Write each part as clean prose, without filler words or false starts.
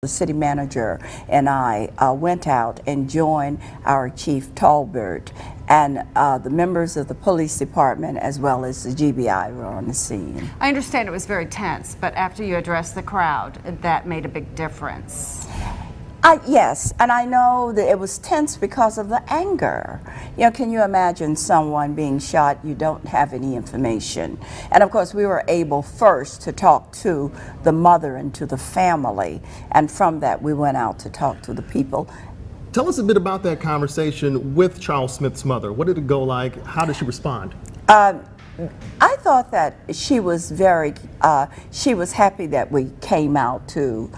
The city manager and I went out and joined our Chief Talbert, and the members of the police department as well as the GBI were on the scene. I understand it was very tense, but after you addressed the crowd, that made a big difference. Yes, and I know that it was tense because of the anger. You know, can you imagine someone being shot? You don't have any information. And of course, we were able first to talk to the mother and to the family, and from that we went out to talk to the people. Tell us a bit about that conversation with Charles Smith's mother. What did it go like? How did she respond? I thought that she was she was happy that we came out to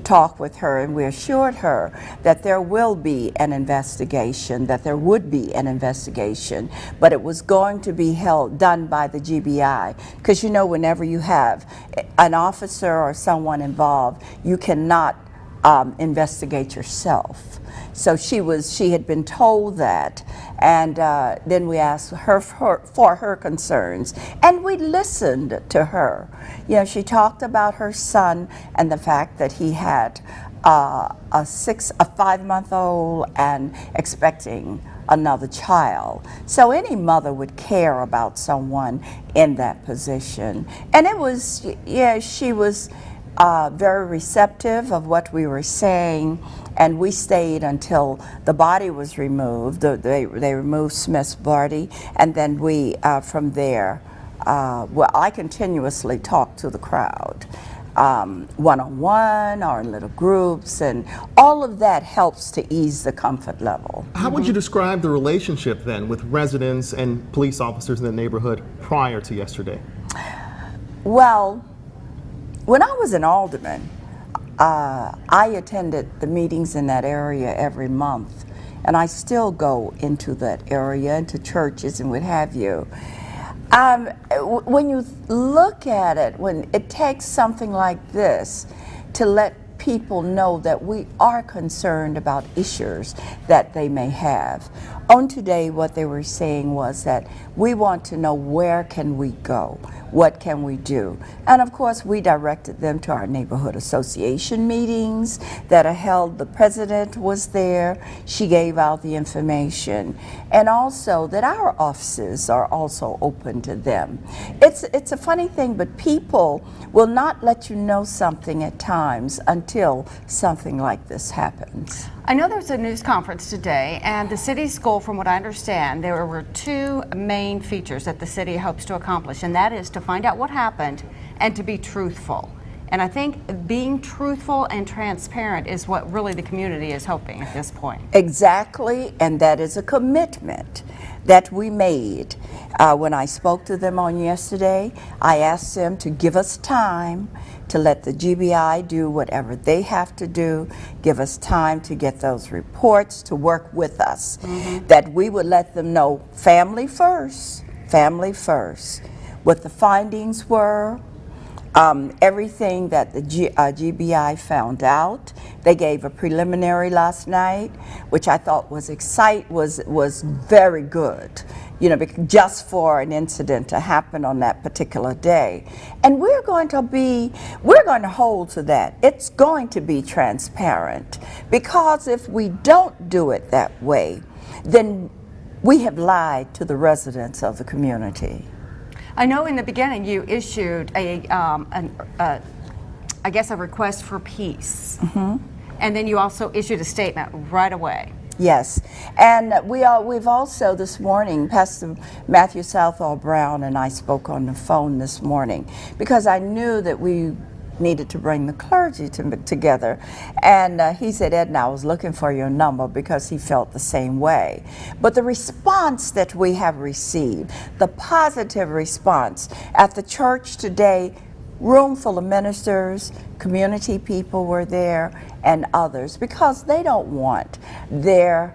talk with her, and we assured her that there will be an investigation, that there would be an investigation, but it was going to be done by the GBI, because you know, whenever you have an officer or someone involved, you cannot investigate yourself. So she had been told that, and then we asked her for her concerns, and we listened to her. You know, she talked about her son and the fact that he had a 5-month-old and expecting another child. So any mother would care about someone in that position, and it was, yeah, she was very receptive of what we were saying, and we stayed until the body was removed. They removed Smith's body, and then we, from there, well, I continuously talked to the crowd, one-on-one or in little groups, and all of that helps to ease the comfort level. How would you describe the relationship then with residents and police officers in the neighborhood prior to yesterday? Well, when I was an alderman, I attended the meetings in that area every month, and I still go into that area, into churches and what have you. When you look at it, when it takes something like this to let people know that we are concerned about issues that they may have. On today, what they were saying was that we want to know, where can we go? What can we do? And of course, we directed them to our neighborhood association meetings that are held. The president was there. She gave out the information. And also that our offices are also open to them. It's a funny thing, but people will not let you know something at times until something like this happens. I know there's a news conference today, and the city's goal, from what I understand, there were 2 main features that the city hopes to accomplish, and that is to find out what happened and to be truthful. And I think being truthful and transparent is what really the community is hoping at this point. Exactly, and that is a commitment that we made. When I spoke to them on yesterday, I asked them to give us time to let the GBI do whatever they have to do, give us time to get those reports, to work with us, that we would let them know family first, what the findings were, everything that the GBI found out. They gave a preliminary last night, which I thought was very good, you know, just for an incident to happen on that particular day. And we're going to hold to that. It's going to be transparent, because if we don't do it that way, then we have lied to the residents of the community. I know in the beginning you issued I guess a request for peace, and then you also issued a statement right away. Yes, and we've also this morning, Pastor Matthew Southall Brown and I spoke on the phone this morning, because I knew that we needed to bring the clergy together, and he said, Edna, I was looking for your number, because he felt the same way. But the response that we have received, the positive response at the church today, room full of ministers, community people were there, and others, because they don't want their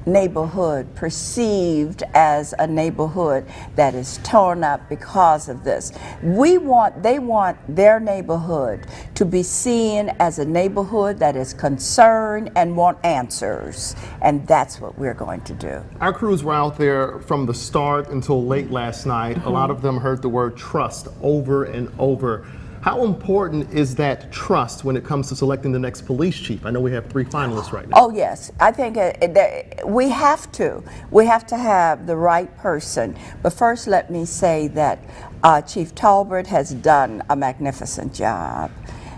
neighborhood perceived as a neighborhood that is torn up because of this. They want their neighborhood to be seen as a neighborhood that is concerned and want answers, and that's what we're going to do. Our crews were out there from the start until late last night. A lot of them heard the word trust over and over. How important is that trust when it comes to selecting the next police chief? I know we have 3 finalists right now. Oh yes, I think we have to. We have to have the right person. But first, let me say that Chief Talbert has done a magnificent job.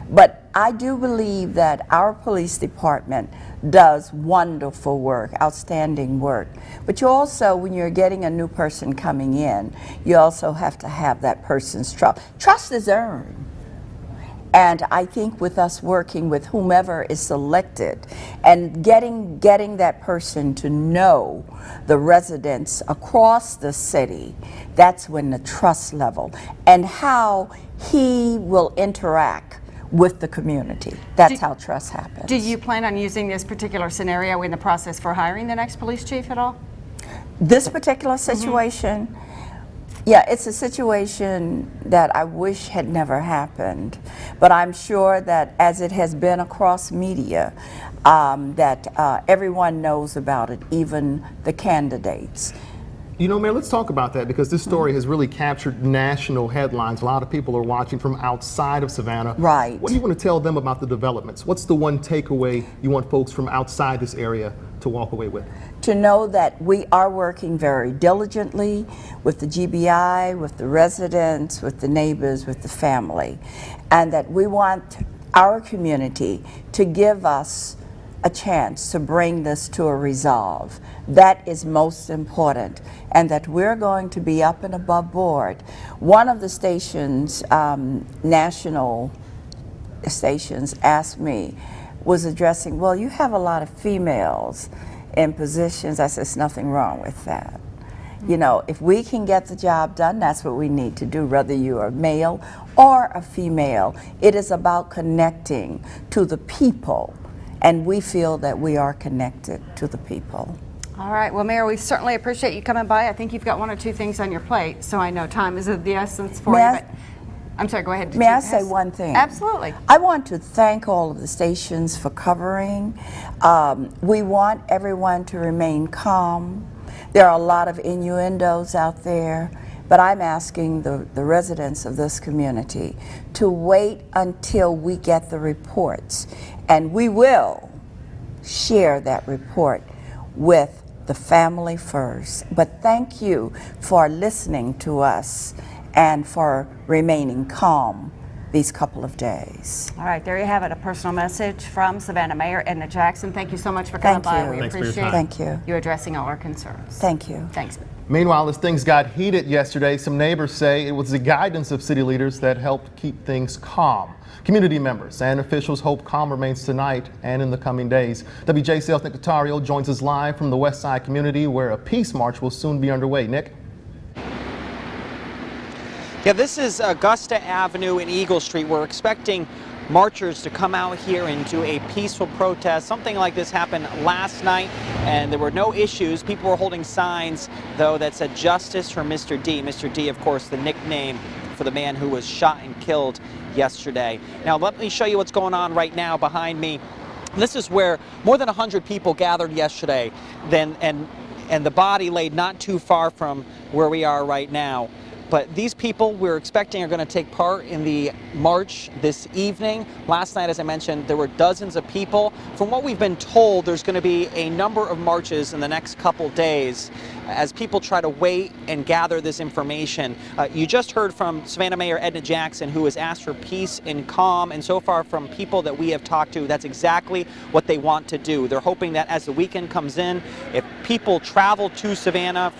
But I do believe that our police department does wonderful work, outstanding work. But you also, when you're getting a new person coming in, you also have to have that person's trust. Trust is earned. And I think with us working with whomever is selected and getting that person to know the residents across the city, that's when the trust level and how he will interact with the community. That's how trust happens. Do you plan on using this particular scenario in the process for hiring the next police chief at all? This particular situation, yeah, it's a situation that I wish had never happened, but I'm sure that as it has been across media, that everyone knows about it, even the candidates. You know, Mayor, let's talk about that because this story has really captured national headlines. A lot of people are watching from outside of Savannah. Right. What do you want to tell them about the developments? What's the one takeaway you want folks from outside this area to walk away with? To know that we are working very diligently with the GBI, with the residents, with the neighbors, with the family, and that we want our community to give us a chance to bring this to a resolve. That is most important, and that we're going to be up and above board. One of the stations, national stations, asked me, was addressing, well, you have a lot of females in positions. I said, there's nothing wrong with that. You know, if we can get the job done, that's what we need to do, whether you are male or a female. It is about connecting to the people, and we feel that we are connected to the people. All right. Well, Mayor, we certainly appreciate you coming by. I think you've got 1 or 2 things on your plate, so I know time is of the essence for you. But I'm sorry, go ahead. May I say one thing? Absolutely. I want to thank all of the stations for covering. We want everyone to remain calm. There are a lot of innuendos out there, but I'm asking the residents of this community to wait until we get the reports, and we will share that report with the family first. But thank you for listening to us and for remaining calm these couple of days. All right, there you have it, a personal message from Savannah Mayor Edna Jackson. Thank you so much for coming by. We Thanks for your appreciate time. Thank you. you addressing all our concerns. Thank you. Thanks. Meanwhile, as things got heated yesterday, some neighbors say it was the guidance of city leaders that helped keep things calm. Community members and officials hope calm remains tonight and in the coming days. WJCL's Nick Notario joins us live from the West Side community where a peace march will soon be underway. Nick? Yeah, this is Augusta Avenue and Eagle Street. We're expecting marchers to come out here and do a peaceful protest. Something like this happened last night and there were no issues. People were holding signs, though, that said justice for Mr. D. Mr. D, of course, the nickname for the man who was shot and killed yesterday. Now, let me show you what's going on right now behind me. This is where more than 100 people gathered yesterday, and the body laid not too far from where we are right now. But these people we're expecting are going to take part in the march this evening. Last night, as I mentioned, there were dozens of people. From what we've been told, there's going to be a number of marches in the next couple days as people try to wait and gather this information. You just heard from Savannah Mayor Edna Jackson, who has asked for peace and calm, and so far from people that we have talked to, that's exactly what they want to do. They're hoping that as the weekend comes in, if people travel to Savannah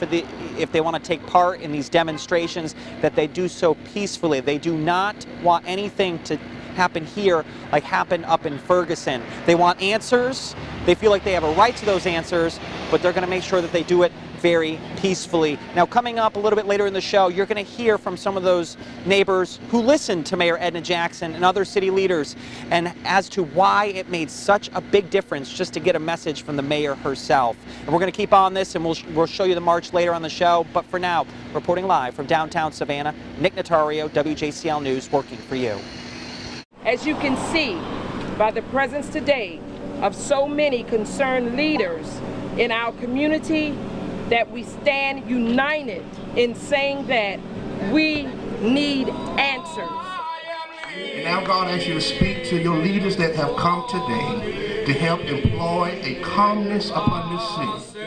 if they want to take part in these demonstrations, that they do so peacefully. They do not want anything to happen here like happened up in Ferguson. They want answers. They feel like they have a right to those answers, but they're going to make sure that they do it very peacefully. Now, coming up a little bit later in the show, you're going to hear from some of those neighbors who listened to Mayor Edna Jackson and other city leaders, and as to why it made such a big difference just to get a message from the mayor herself. And we're going to keep on this, and we'll show you the march later on the show. But for now, reporting live from downtown Savannah, Nick Notario, WJCL News, working for you. As you can see by the presence today of so many concerned leaders in our community, that we stand united in saying that we need answers. And now, God, I ask you to speak to your leaders that have come today to help employ a calmness upon this city.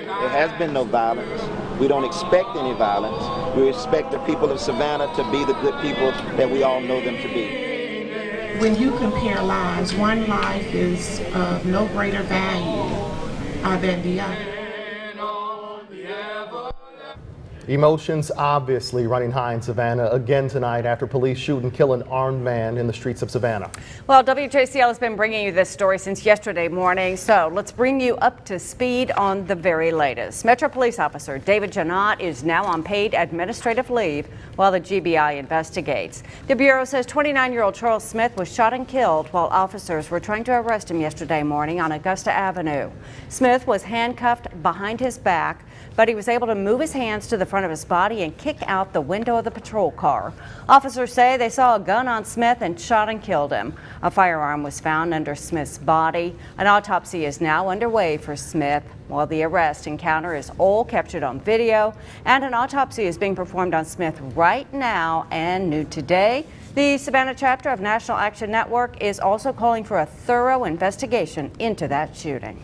There has been no violence. We don't expect any violence. We expect the people of Savannah to be the good people that we all know them to be. When you compare lives, one life is of no greater value than the other. Emotions obviously running high in Savannah again tonight after police shoot and kill an armed man in the streets of Savannah. Well, WJCL has been bringing you this story since yesterday morning, so let's bring you up to speed on the very latest. Metro Police Officer David Janot is now on paid administrative leave while the GBI investigates. The Bureau says 29-year-old Charles Smith was shot and killed while officers were trying to arrest him yesterday morning on Augusta Avenue. Smith was handcuffed behind his back, but he was able to move his hands to the front of his body and kick out the window of the patrol car. Officers say they saw a gun on Smith and shot and killed him. A firearm was found under Smith's body. An autopsy is now underway for Smith, while the arrest encounter is all captured on video, and an autopsy is being performed on Smith right now. And new today, the Savannah chapter of National Action Network is also calling for a thorough investigation into that shooting.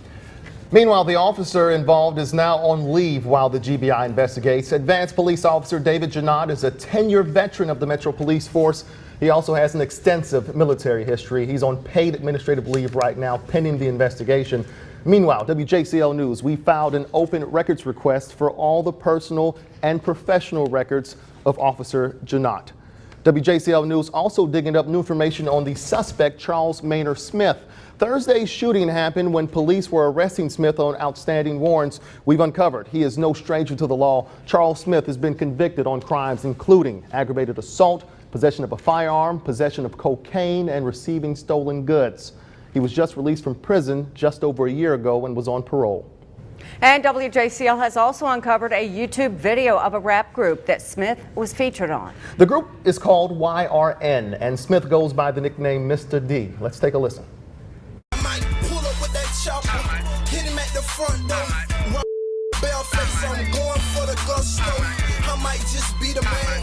Meanwhile, the officer involved is now on leave while the GBI investigates. Advanced Police Officer David Janot is a 10-year veteran of the Metro Police Force. He also has an extensive military history. He's on paid administrative leave right now pending the investigation. Meanwhile, WJCL News, we filed an open records request for all the personal and professional records of Officer Janot. WJCL News also digging up new information on the suspect, Charles Maynard Smith. Thursday's shooting happened when police were arresting Smith on outstanding warrants. We've uncovered he is no stranger to the law. Charles Smith has been convicted on crimes including aggravated assault, possession of a firearm, possession of cocaine, and receiving stolen goods. He was just released from prison just over a year ago and was on parole. And WJCL has also uncovered a YouTube video of a rap group that Smith was featured on. The group is called YRN, and Smith goes by the nickname Mr. D. Let's take a listen. Hit him at the front door. Bell face, I'm going for the gusto. I might just be the man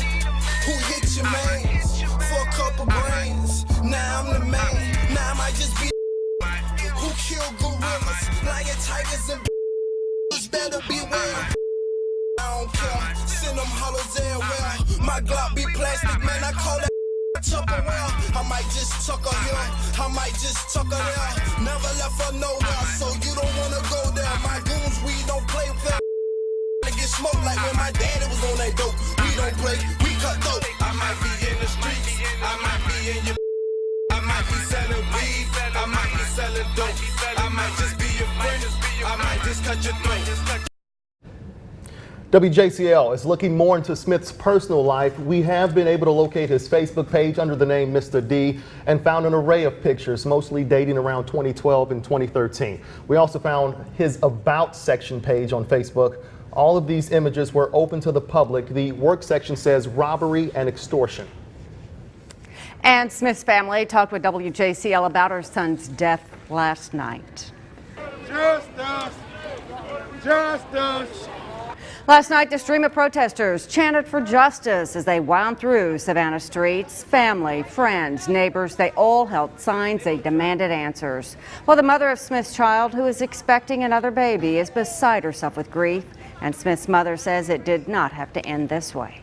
who hit your man for a couple brains. Now I'm the man. Now I might just be who killed gorillas, lion, tigers, and better beware. I don't care. Send them hollers everywhere. My Glock be plastic, man. I call that chopper well. I might just tuck her here. I might just tuck her there. Never left her nowhere, so you don't wanna go there. My goons, we don't play with that. I get smoked like when my daddy was on that dope. We don't play, we cut dope. I might be in the streets. I might be in your. I might be selling weed. I might be selling dope. I might just be your friend. I might just cut your throat. WJCL is looking more into Smith's personal life. We have been able to locate his Facebook page under the name Mr. D and found an array of pictures, mostly dating around 2012 and 2013. We also found his About section page on Facebook. All of these images were open to the public. The work section says robbery and extortion. And Smith's family talked with WJCL about her son's death last night. Justice! Justice! Last night, the stream of protesters chanted for justice as they wound through Savannah streets. Family, friends, neighbors, they all held signs. They demanded answers. Well, the mother of Smith's child, who is expecting another baby, is beside herself with grief. And Smith's mother says it did not have to end this way.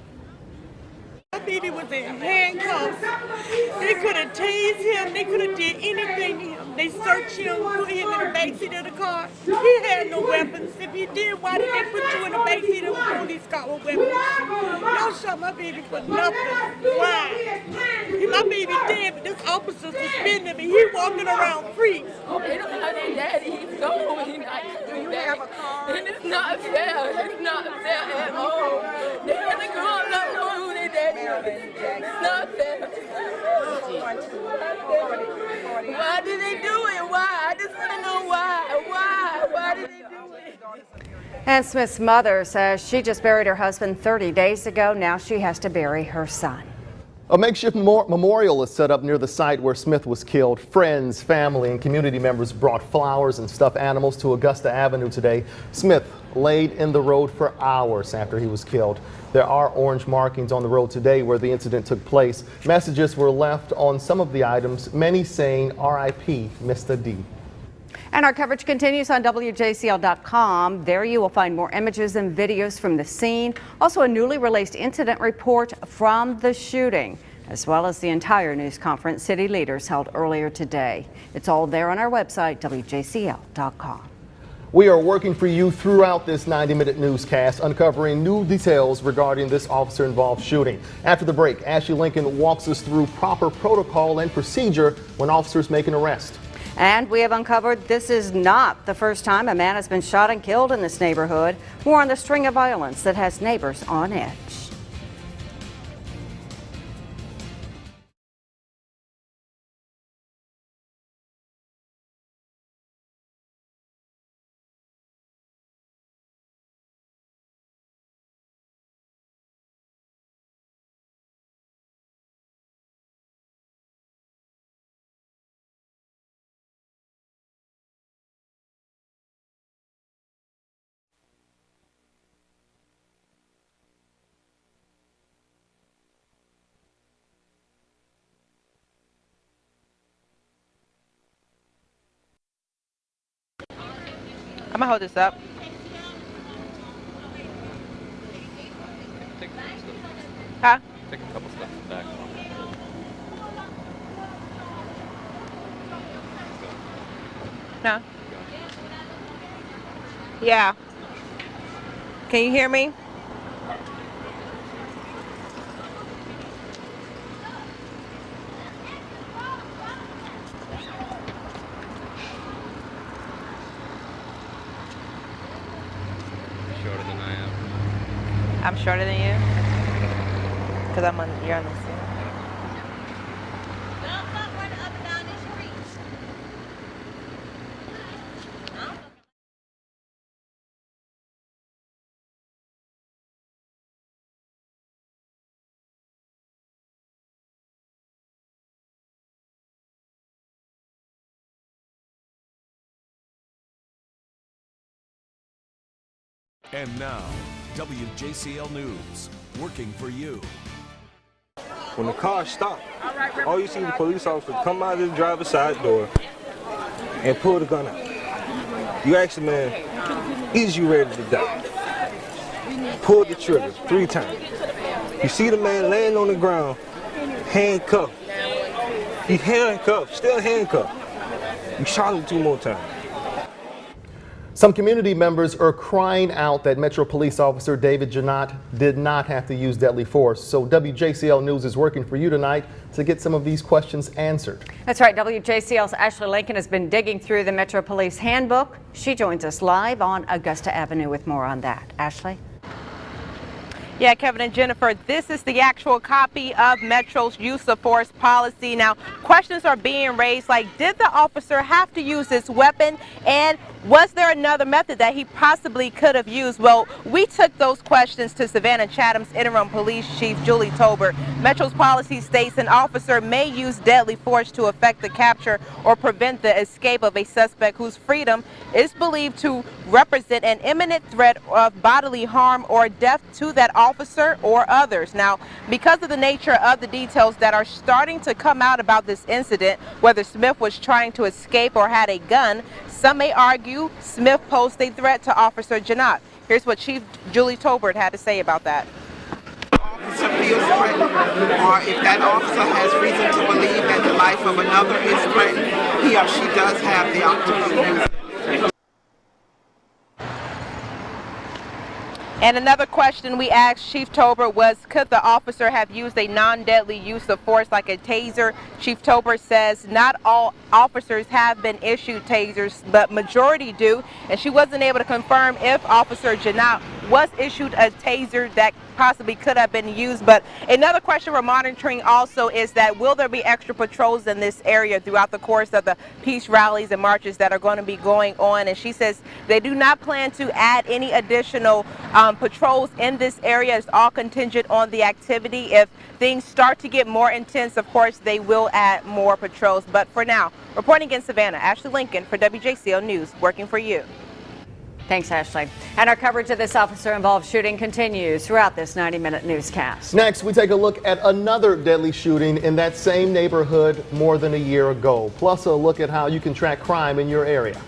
My baby was in handcuffs. They could have tased him. They could have did anything to him. They searched him, put him in the backseat of the car. He had no weapons. If he did, why did they put you in the backseat of a police car with weapons? Y'all shot my baby for nothing. Why? My baby dead, but this officer suspended me. He walking around free. They don't have their daddy. He's gone. Do you have a car? And it's not fair. It's not fair at all. They had to grow up not knowing who their daddy is. It's not fair. Why did they do it? Why? I just want to know why. Why? Why did they do it? And Smith's mother says she just buried her husband 30 days ago. Now she has to bury her son. A makeshift memorial is set up near the site where Smith was killed. Friends, family, and community members brought flowers and stuffed animals to Augusta Avenue today. Smith laid in the road for hours after he was killed. There are orange markings on the road today where the incident took place. Messages were left on some of the items, many saying R.I.P. Mr. D. And our coverage continues on WJCL.com. There you will find more images and videos from the scene. Also a newly released incident report from the shooting, as well as the entire news conference city leaders held earlier today. It's all there on our website, WJCL.com. We are working for you throughout this 90-minute newscast, uncovering new details regarding this officer-involved shooting. After the break, Ashley Lincoln walks us through proper protocol and procedure when officers make an arrest. And we have uncovered this is not the first time a man has been shot and killed in this neighborhood. More on the string of violence that has neighbors on edge. I'm gonna hold this up. Huh? Take a couple steps back. No. Yeah. Can you hear me? Shorter than I am. I'm shorter than you? Because you're on the scene. And now, WJCL News, working for you. When the car stopped, all you see the police officer come out of the driver's side door and pull the gun out. You ask the man, is you ready to die? Pull the trigger 3 times. You see the man laying on the ground, handcuffed. He's handcuffed, still handcuffed. You shot him 2 more times. Some community members are crying out that Metro Police Officer David Janot did not have to use deadly force. So WJCL News is working for you tonight to get some of these questions answered. That's right. WJCL's Ashley Lincoln has been digging through the Metro Police Handbook. She joins us live on Augusta Avenue with more on that. Ashley? Yeah, Kevin and Jennifer, this is the actual copy of Metro's use of force policy. Now, questions are being raised like, did the officer have to use this weapon? And was there another method that he possibly could have used? Well, we took those questions to Savannah Chatham's interim police chief, Julie Tolbert. Metro's policy states an officer may use deadly force to effect the capture or prevent the escape of a suspect whose freedom is believed to represent an imminent threat of bodily harm or death to that officer or others. Now, because of the nature of the details that are starting to come out about this incident, whether Smith was trying to escape or had a gun, some may argue Smith posed a threat to Officer Janot. Here's what Chief Julie Tolbert had to say about that. Officer feels threatened, or if that officer has reason to believe that the life of another is threatened, he or she does have the opportunity. And another question we asked Chief Tolbert was, could the officer have used a non-deadly use of force like a taser? Chief Tolbert says not all officers have been issued tasers, but majority do. And she wasn't able to confirm if Officer Janot was issued a taser that possibly could have been used. But another question we're monitoring also is that will there be extra patrols in this area throughout the course of the peace rallies and marches that are going to be going on? And she says they do not plan to add any additional patrols in this area. It's all contingent on the activity. If things start to get more intense, of course, they will add more patrols. But for now, reporting in Savannah, Ashley Lincoln for WJCL News, working for you. Thanks, Ashley. And our coverage of this officer-involved shooting continues throughout this 90-minute newscast. Next, we take a look at another deadly shooting in that same neighborhood more than a year ago. Plus, a look at how you can track crime in your area.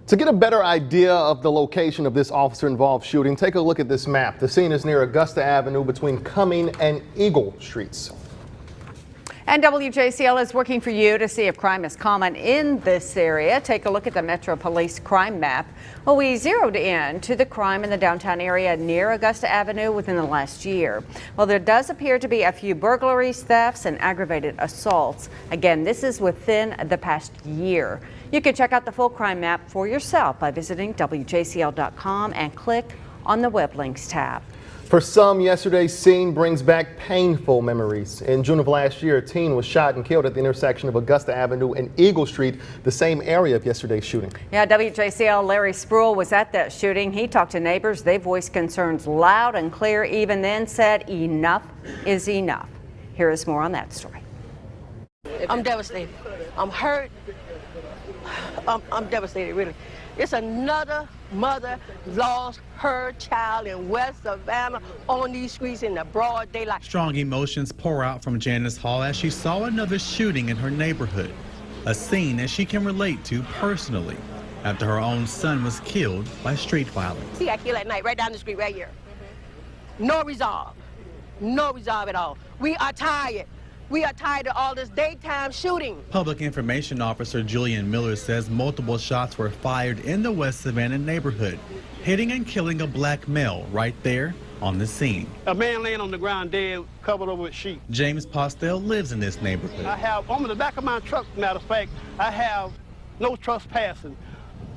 To get a better idea of the location of this officer-involved shooting, take a look at this map. The scene is near Augusta Avenue between Cumming and Eagle Streets. And WJCL is working for you to see if crime is common in this area. Take a look at the Metro Police crime map. Well, we zeroed in to the crime in the downtown area near Augusta Avenue within the last year. Well, there does appear to be a few burglaries, thefts, and aggravated assaults. Again, this is within the past year. You can check out the full crime map for yourself by visiting WJCL.com and click on the web links tab. For some, yesterday's scene brings back painful memories. In June of last year, a teen was shot and killed at the intersection of Augusta Avenue and Eagle Street, the same area of yesterday's shooting. Yeah, WJCL Larry Spruill was at that shooting. He talked to neighbors. They voiced concerns loud and clear, even then said enough is enough. Here is more on that story. I'm devastated. I'm hurt. I'm devastated, really. It's another mother lost her child in West Savannah on these streets in the broad daylight. Strong emotions pour out from Janice Hall as she saw another shooting in her neighborhood, a scene that she can relate to personally after her own son was killed by street violence. He got killed at night right down the street right here. No resolve. No resolve at all. We are tired. We are tired of all this daytime shooting. Public Information Officer Julian Miller says multiple shots were fired in the West Savannah neighborhood, hitting and killing a black male right there on the scene. A man laying on the ground dead, covered over with sheet. James Postel lives in this neighborhood. I have, on the back of my truck, matter of fact, I have no trespassing.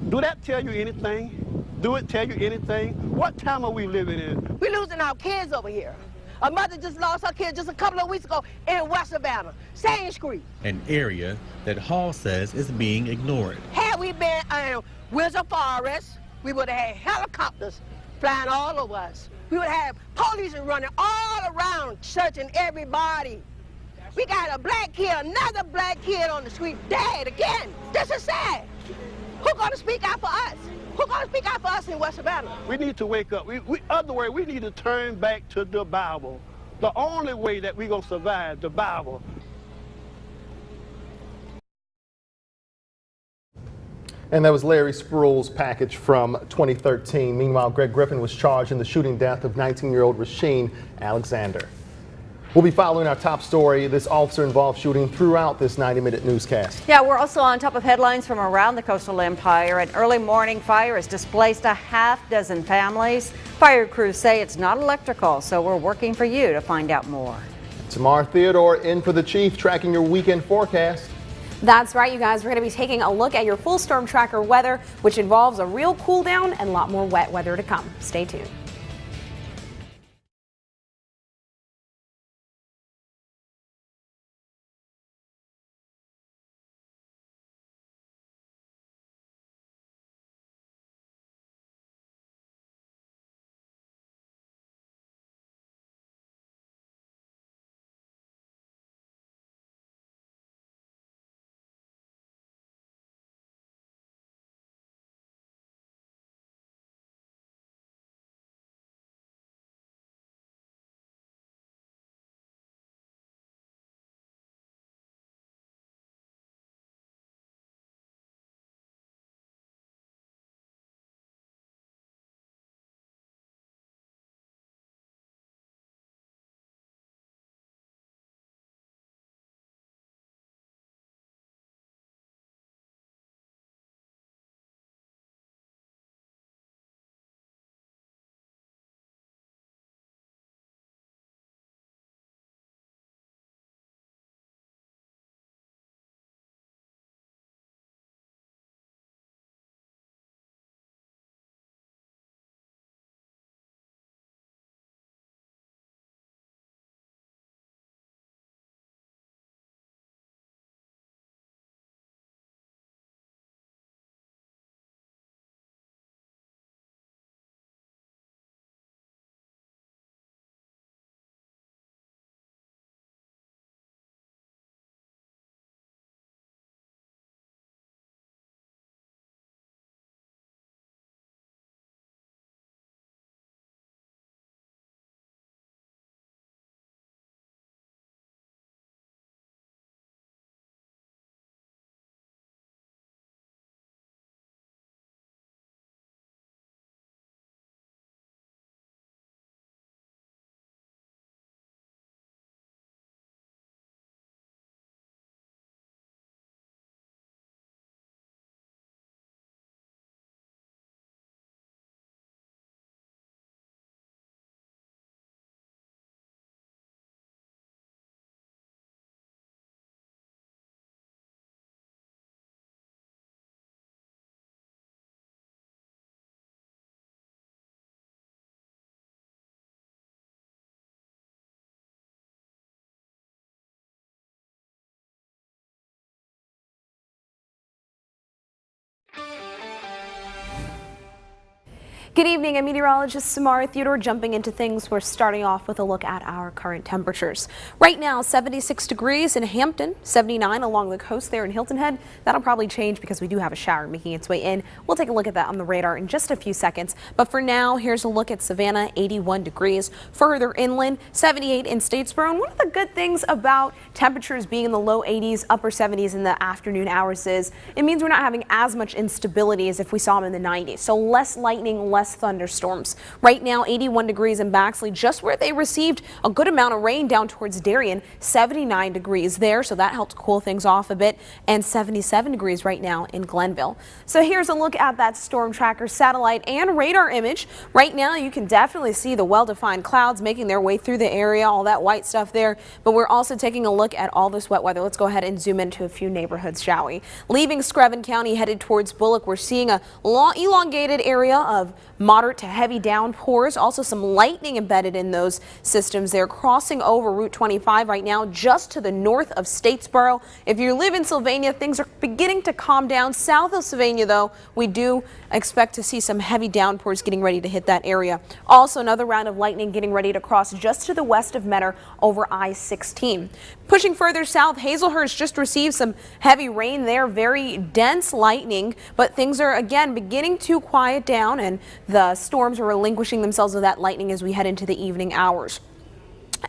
Do that tell you anything? Do it tell you anything? What time are we living in? We're losing our kids over here. A mother just lost her kid just a couple of weeks ago in West Savannah, same street. An area that Hall says is being ignored. Had we been in Windsor Forest, we would have had helicopters flying all over us. We would have police running all around searching everybody. We got a black kid, another black kid on the street, dead again. This is sad. Who's gonna speak out for us? Who's going to speak out for us in West Savannah? We need to wake up. Other way, we need to turn back to the Bible. The only way that we're going to survive, the Bible. And that was Larry Spruill's package from 2013. Meanwhile, Greg Griffin was charged in the shooting death of 19-year-old Rasheen Alexander. We'll be following our top story, this officer-involved shooting, throughout this 90-minute newscast. Yeah, we're also on top of headlines from around the coastal empire. An early morning fire has displaced a half-dozen families. Fire crews say it's not electrical, so we're working for you to find out more. Tamar Theodore in for the chief, tracking your weekend forecast. That's right, you guys. We're going to be taking a look at your full storm tracker weather, which involves a real cool down and a lot more wet weather to come. Stay tuned. Good evening, I'm meteorologist Samara Theodore. Jumping into things, we're starting off with a look at our current temperatures. Right now, 76 degrees in Hampton, 79 along the coast there in Hilton Head. That'll probably change because we do have a shower making its way in. We'll take a look at that on the radar in just a few seconds. But for now, here's a look at Savannah, 81 degrees. Further inland, 78 in Statesboro. And one of the good things about temperatures being in the low 80s, upper 70s in the afternoon hours is it means we're not having as much instability as if we saw them in the 90s. So less lightning, less thunderstorms. Right now, 81 degrees in Baxley, just where they received a good amount of rain down towards Darien. 79 degrees there, so that helped cool things off a bit, and 77 degrees right now in Glenville. So here's a look at that storm tracker satellite and radar image. Right now, you can definitely see the well-defined clouds making their way through the area, all that white stuff there, but we're also taking a look at all this wet weather. Let's go ahead and zoom into a few neighborhoods, shall we? Leaving Screven County, headed towards Bullock, we're seeing a long elongated area of moderate to heavy downpours, also some lightning embedded in those systems. They're crossing over Route 25 right now, just to the north of Statesboro. If you live in Sylvania, things are beginning to calm down. South of Sylvania, though, we do expect to see some heavy downpours getting ready to hit that area. Also, another round of lightning getting ready to cross just to the west of Mentor over I-16. Pushing further south, Hazelhurst just received some heavy rain there, very dense lightning, but things are again beginning to quiet down, and the storms are relinquishing themselves with that lightning as we head into the evening hours.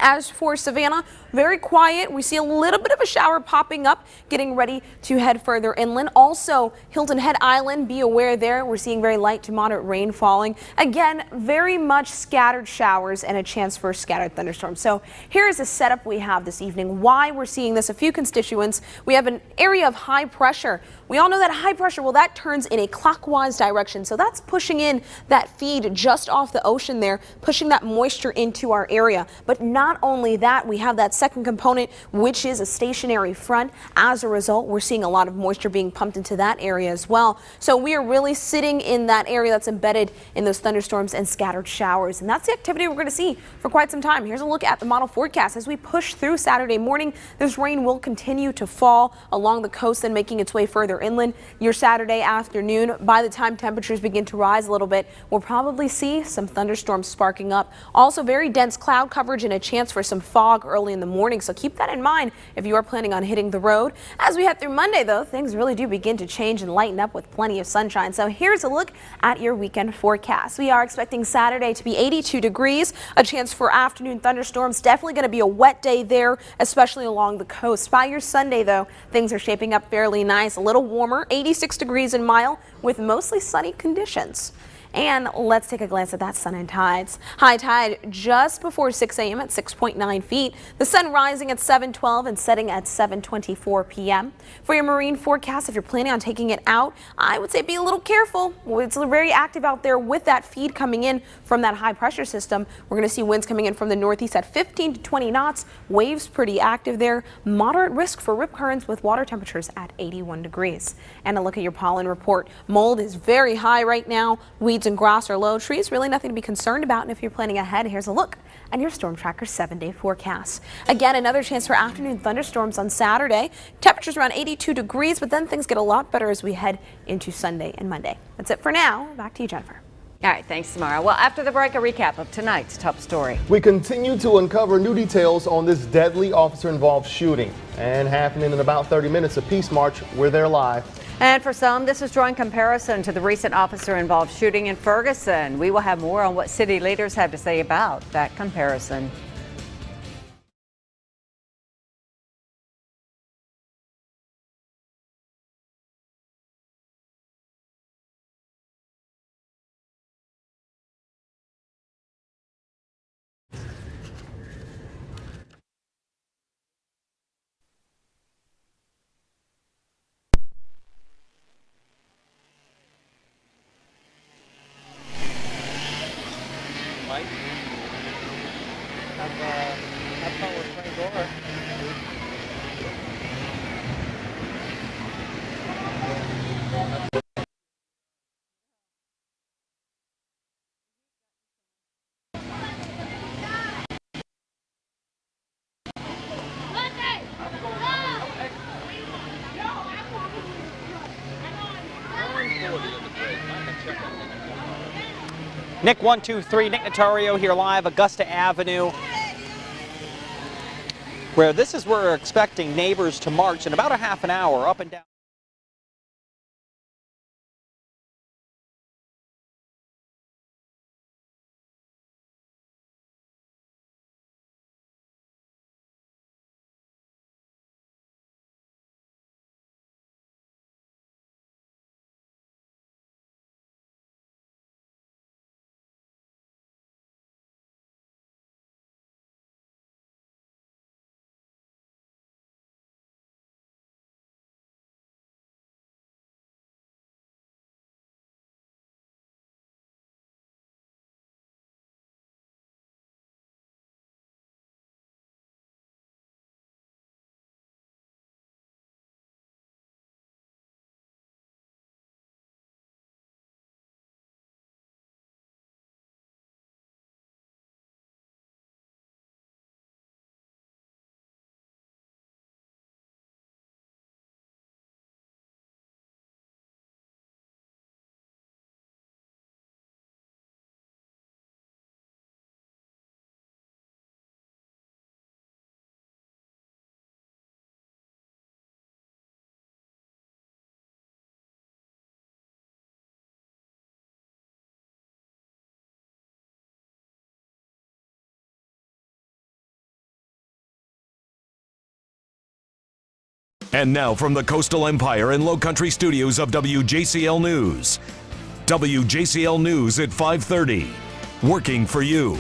As for Savannah, very quiet. We see a little bit of a shower popping up, getting ready to head further inland. Also, Hilton Head Island, be aware there. We're seeing very light to moderate rain falling. Again, very much scattered showers and a chance for scattered thunderstorms. So here's a setup we have this evening. Why we're seeing this, a few constituents. We have an area of high pressure. We all know that high pressure, well, that turns in a clockwise direction. So that's pushing in that feed just off the ocean there, pushing that moisture into our area. But not only that, we have that second component, which is a stationary front. As a result, we're seeing a lot of moisture being pumped into that area as well. So we are really sitting in that area that's embedded in those thunderstorms and scattered showers. And that's the activity we're going to see for quite some time. Here's a look at the model forecast. As we push through Saturday morning, this rain will continue to fall along the coast and making its way further inland. Your Saturday afternoon, by the time temperatures begin to rise a little bit, we'll probably see some thunderstorms sparking up. Also very dense cloud coverage and a chance for some fog early in the morning. So keep that in mind if you are planning on hitting the road. As we head through Monday, though, things really do begin to change and lighten up with plenty of sunshine. So here's a look at your weekend forecast. We are expecting Saturday to be 82 degrees, a chance for afternoon thunderstorms. Definitely going to be a wet day there, especially along the coast. By your Sunday, though, things are shaping up fairly nice, a little warmer, 86 degrees in Mile with mostly sunny conditions. And let's take a glance at that sun and tides. High tide just before 6 a.m. at 6.9 feet. The sun rising at 7:12 and setting at 7:24 p.m. For your marine forecast, if you're planning on taking it out, I would say be a little careful. It's very active out there with that feed coming in from that high pressure system. We're going to see winds coming in from the northeast at 15 to 20 knots. Waves pretty active there. Moderate risk for rip currents with water temperatures at 81 degrees. And a look at your pollen report. Mold is very high right now. Weeds and grass are low. Trees, really nothing to be concerned about. And if you're planning ahead, here's a look at your Storm Tracker 7-day forecast. Again, another chance for afternoon thunderstorms on Saturday. Temperatures around 82 degrees, but then things get a lot better as we head into Sunday and Monday. That's it for now. Back to you, Jennifer. All right, thanks, Samara. Well, after the break, a recap of tonight's top story. We continue to uncover new details on this deadly officer-involved shooting. And happening in about 30 minutes, a peace march. We're there live. And for some, this is drawing comparison to the recent officer-involved shooting in Ferguson. We will have more on what city leaders have to say about that comparison. Mike? Have fun with Frank Gore. Nick 123, Nick Notario here live, Augusta Avenue, where this is where we're expecting neighbors to march in about a half an hour up and down. And now from the Coastal Empire and Low Country studios of WJCL News. WJCL News at 5:30. Working for you.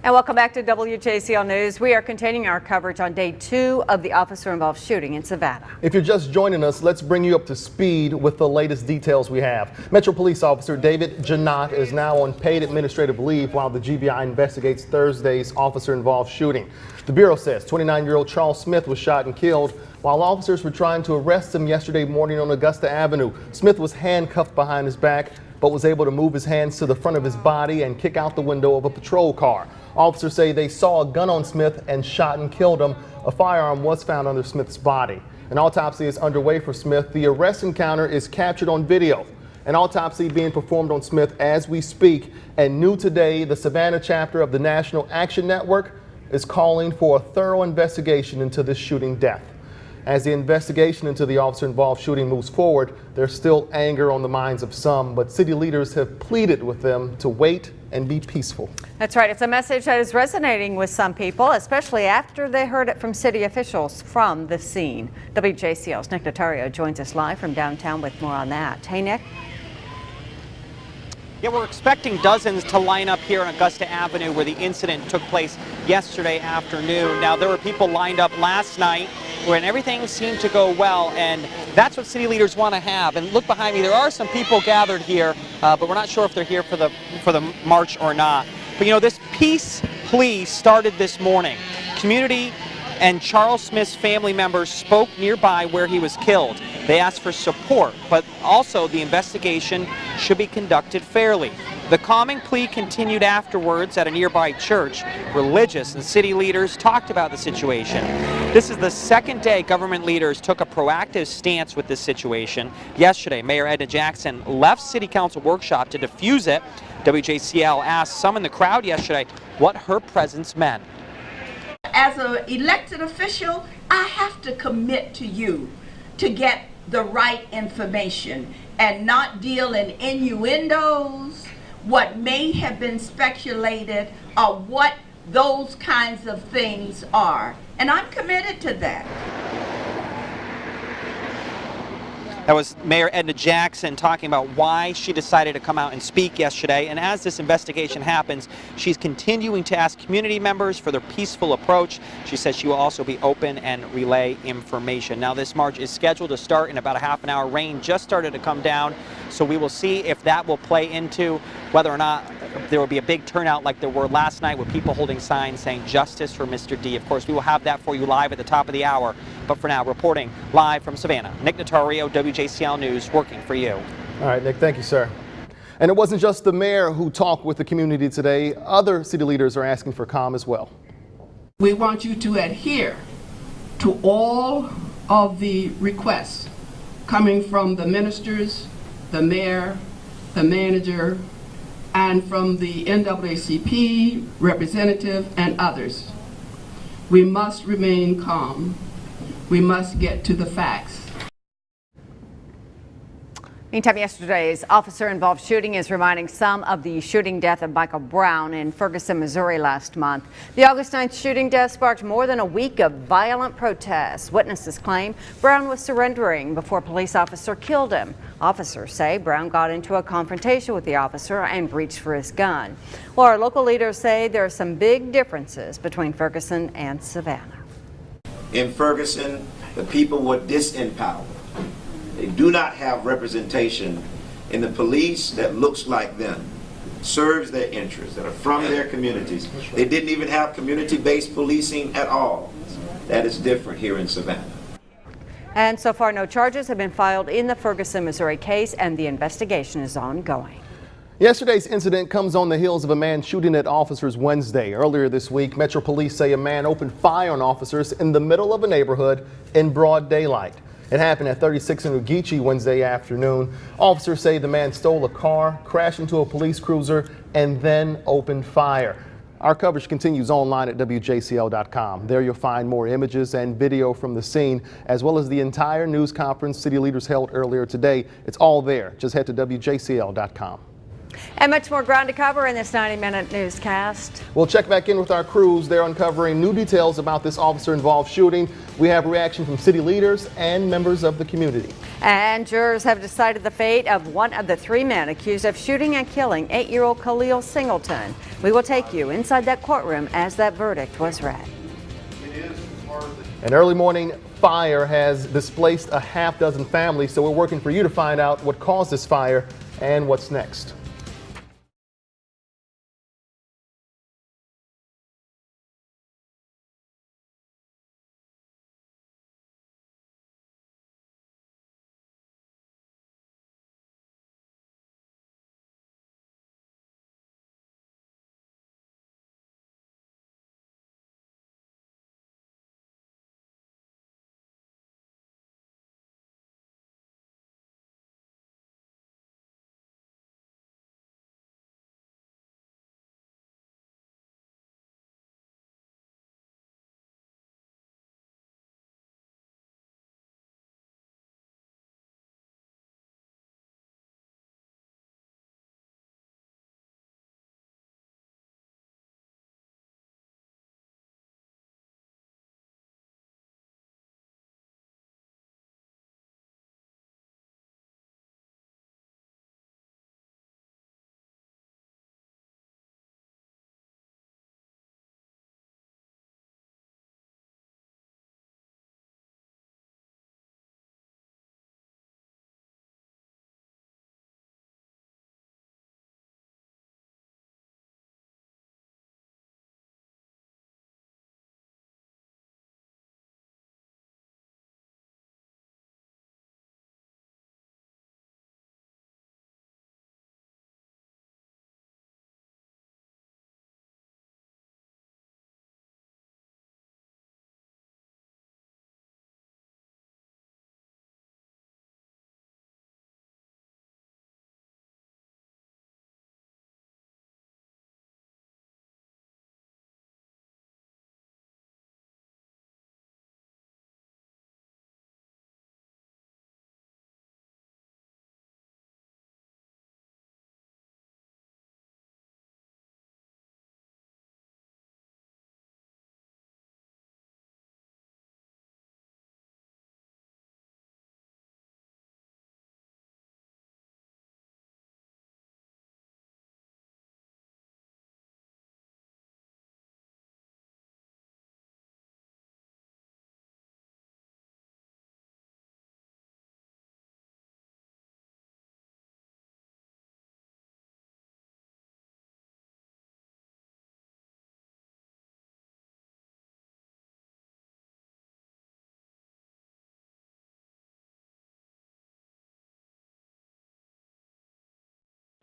And welcome back to WJCL News. We are continuing our coverage on day 2 of the officer-involved shooting in Savannah. If you're just joining us, let's bring you up to speed with the latest details we have. Metro Police Officer David Janot is now on paid administrative leave while the GBI investigates Thursday's officer-involved shooting. The Bureau says 29-year-old Charles Smith was shot and killed while officers were trying to arrest him yesterday morning on Augusta Avenue. Smith was handcuffed behind his back, but was able to move his hands to the front of his body and kick out the window of a patrol car. Officers say they saw a gun on Smith and shot and killed him. A firearm was found under Smith's body. An autopsy is underway for Smith. The arrest encounter is captured on video. An autopsy being performed on Smith as we speak. And new today, the Savannah chapter of the National Action Network is calling for a thorough investigation into this shooting death. As the investigation into the officer-involved shooting moves forward, there's still anger on the minds of some, but city leaders have pleaded with them to wait and be peaceful. That's right. It's a message that is resonating with some people, especially after they heard it from city officials from the scene. WJCL's Nick Notario joins us live from downtown with more on that. Hey, Nick. Yeah, we're expecting dozens to line up here on Augusta Avenue where the incident took place yesterday afternoon. Now, there were people lined up last night when everything seemed to go well, and that's what city leaders want to have. And look behind me, there are some people gathered here, but we're not sure if they're here for the march or not. But you know, this peace plea started this morning. Community and Charles Smith's family members spoke nearby where he was killed. They asked for support, but also the investigation should be conducted fairly. The calming plea continued afterwards at a nearby church. Religious and city leaders talked about the situation. This is the second day government leaders took a proactive stance with this situation. Yesterday, Mayor Edna Jackson left City Council workshop to defuse it. WJCL asked some in the crowd yesterday what her presence meant. As an elected official, I have to commit to you to get the right information and not deal in innuendos, what may have been speculated, or what those kinds of things are. And I'm committed to that. That was Mayor Edna Jackson talking about why she decided to come out and speak yesterday. And as this investigation happens, she's continuing to ask community members for their peaceful approach. She says she will also be open and relay information. Now, this march is scheduled to start in about a half an hour. Rain just started to come down, so we will see if that will play into whether or not there will be a big turnout like there were last night with people holding signs saying justice for Mr. D. Of course, we will have that for you live at the top of the hour. But for now, reporting live from Savannah, Nick Notario, WJCL News, working for you. All right, Nick, thank you, sir. And it wasn't just the mayor who talked with the community today. Other city leaders are asking for calm as well. We want you to adhere to all of the requests coming from the ministers, the mayor, the manager, and from the NAACP representative and others. We must remain calm. We must get to the facts. Meantime, yesterday's officer-involved shooting is reminding some of the shooting death of Michael Brown in Ferguson, Missouri last month. The August 9th shooting death sparked more than a week of violent protests. Witnesses claim Brown was surrendering before a police officer killed him. Officers say Brown got into a confrontation with the officer and reached for his gun. Well, our local leaders say there are some big differences between Ferguson and Savannah. In Ferguson, the people were disempowered. They do not have representation in the police that looks like them, serves their interests, that are from their communities. They didn't even have community-based policing at all. That is different here in Savannah. And so far, no charges have been filed in the Ferguson, Missouri case, and the investigation is ongoing. Yesterday's incident comes on the heels of a man shooting at officers Wednesday. Earlier this week, Metro Police say a man opened fire on officers in the middle of a neighborhood in broad daylight. It happened at 36 in Ogeechee Wednesday afternoon. Officers say the man stole a car, crashed into a police cruiser, and then opened fire. Our coverage continues online at WJCL.com. There you'll find more images and video from the scene, as well as the entire news conference city leaders held earlier today. It's all there. Just head to WJCL.com. And much more ground to cover in this 90-minute newscast. We'll check back in with our crews. They're uncovering new details about this officer-involved shooting. We have reaction from city leaders and members of the community. And jurors have decided the fate of one of the 3 men accused of shooting and killing 8-year-old Khalil Singleton. We will take you inside that courtroom as that verdict was read. An early morning fire has displaced a half-dozen families, so we're working for you to find out what caused this fire and what's next.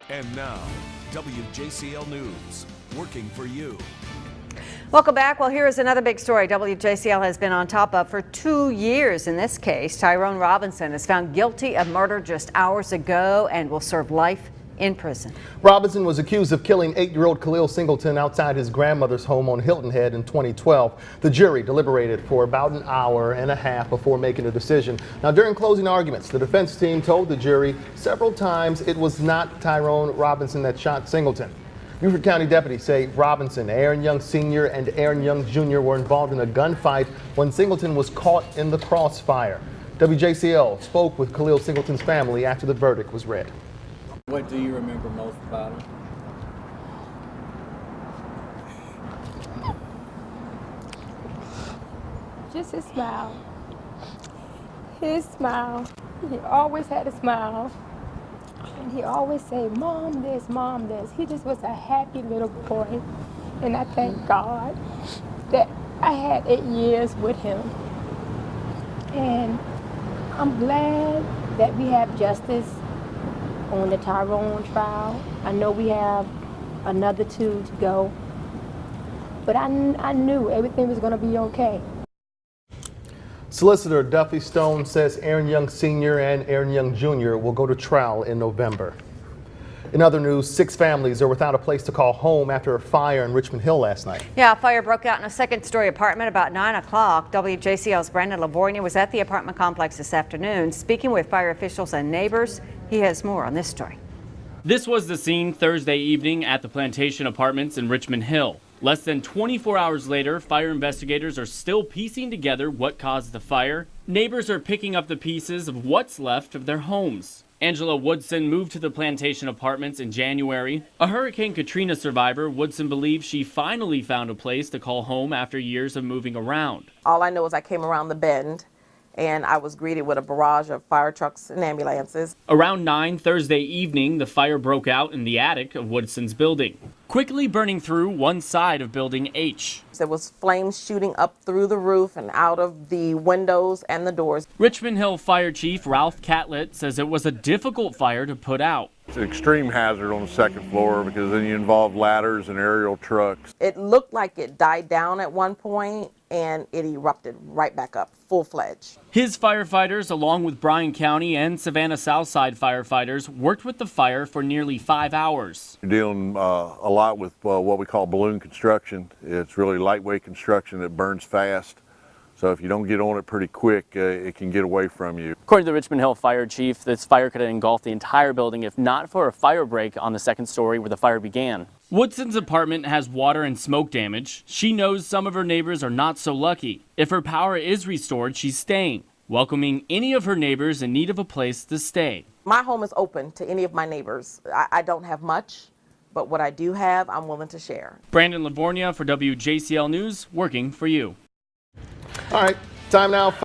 And now, WJCL News, working for you. Welcome back. Well, here is another big story WJCL has been on top of for 2 years in this case. Tyrone Robinson is found guilty of murder just hours ago and will serve life in prison. Robinson was accused of killing 8-year-old Khalil Singleton outside his grandmother's home on Hilton Head in 2012. The jury deliberated for about an hour and a half before making a decision. Now, during closing arguments, the defense team told the jury several times it was not Tyrone Robinson that shot Singleton. Beaufort County deputies say Robinson, Aaron Young Sr. and Aaron Young Jr. were involved in a gunfight when Singleton was caught in the crossfire. WJCL spoke with Khalil Singleton's family after the verdict was read. What do you remember most about him? Just his smile. His smile. He always had a smile. And he always said, Mom this, Mom this. He just was a happy little boy. And I thank God that I had 8 years with him. And I'm glad that we have justice on the Tyrone trial. I know we have another 2 to go, but I knew everything was going to be okay. Solicitor Duffy Stone says Aaron Young Sr. and Aaron Young Jr. will go to trial in November. In other news, 6 families are without a place to call home after a fire in Richmond Hill last night. Yeah, a fire broke out in a second-story apartment about 9 o'clock. WJCL's Brandon Lavornia was at the apartment complex this afternoon, speaking with fire officials and neighbors. He has more on this story. This was the scene Thursday evening at the Plantation Apartments in Richmond Hill. Less than 24 hours later, fire investigators are still piecing together what caused the fire. Neighbors are picking up the pieces of what's left of their homes. Angela Woodson moved to the Plantation Apartments in January. A Hurricane Katrina survivor, Woodson believes she finally found a place to call home after years of moving around. All I know is I came around the bend and I was greeted with a barrage of fire trucks and ambulances. Around 9 Thursday evening, the fire broke out in the attic of Woodson's building, quickly burning through one side of Building H. There was flames shooting up through the roof and out of the windows and the doors. Richmond Hill Fire Chief Ralph Catlett says it was a difficult fire to put out. It's an extreme hazard on the second floor because then you involve ladders and aerial trucks. It looked like it died down at one point and it erupted right back up, full-fledged. His firefighters, along with Bryan County and Savannah Southside firefighters, worked with the fire for nearly 5 hours. You're dealing a lot with what we call balloon construction. It's really lightweight construction that burns fast. So if you don't get on it pretty quick, it can get away from you. According to the Richmond Hill Fire Chief, this fire could have engulfed the entire building if not for a fire break on the second story where the fire began. Woodson's apartment has water and smoke damage. She knows some of her neighbors are not so lucky. If her power is restored, she's staying, welcoming any of her neighbors in need of a place to stay. My home is open to any of my neighbors. I don't have much, but what I do have, I'm willing to share. Brandon Livornia for WJCL News, working for you. All right, time now.